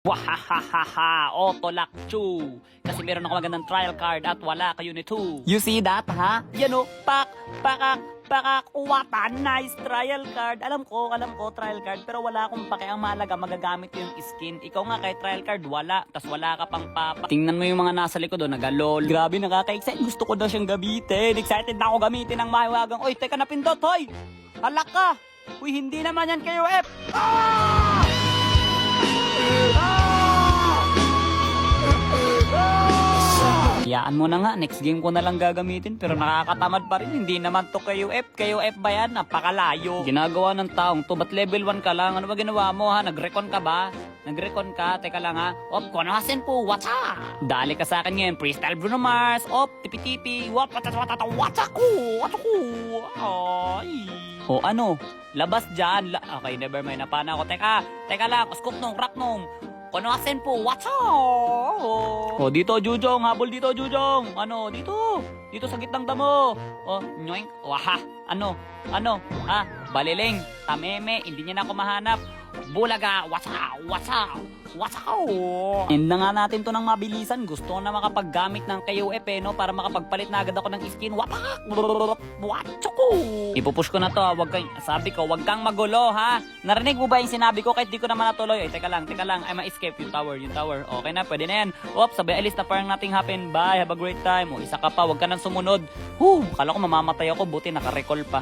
Wahahaha, Otolakchu. Kasi meron ako magandang trial card at wala kayo nito. You see that, ha? Yan o, pakakuwatan, nice trial card. Alam ko, trial card, pero wala akong pake. Ang mahalaga, magagamit ko yung skin. Ikaw nga kay trial card, wala. Tas wala ka pang papa. Tingnan mo yung mga nasa likod, nagalol. Grabe, nakaka-excite. Gusto ko daw siyang gamitin. Excited na ako gamitin ng mahiwagang. Oy, teka, napindot, hoy! Halak ka! Uy, hindi naman yan kayo, F! Ah! Hayaan mo na nga, next game ko na lang gagamitin pero nakakatamad pa rin, hindi naman to KOF. KOF ba yan? Napakalayo. Ginagawa ng taong to, ba't level 1 ka lang? Ano ba ginawa mo ha? Nag-recon ka ba? Nag-recon ka? Teka lang ha. Op, konahasin po, watcha! Dali ka sa akin ngayon, freestyle Bruno Mars. Op, tipi-tipi, wap, watcha ko! Ay. O ano? Labas dyan. Okay, never mind, napana ako. Teka lang, scoop nung, rap nung. Konahasin po, watcha! O, dito, Jujong. Habol dito, Jujong. Ano, dito. Dito sa gitnang damo. O, nyoink. Waha. Ano? Ha? Baliling. Tameme. Hindi niya na ako mahanap. Bulaga. Watcha. End na nga natin to ng mabilisan. Gusto ko na makapaggamit ng KOF no? Para makapagpalit na agad ako ng skin. Wapak! Watchoko! Ipupush ko na to. Sabi ko, wag kang magulo ha. Narinig mo ba yung sinabi ko kahit di ko naman natuloy? Ay, teka lang. Ay, ma-escape yung tower. Okay na, pwede na yan. Oops, sabay alis na parang nothing happen. Bye, have a great time. O, isa ka pa, wag ka nang sumunod. Kala ko mamamatay ako. Buti naka-recall pa.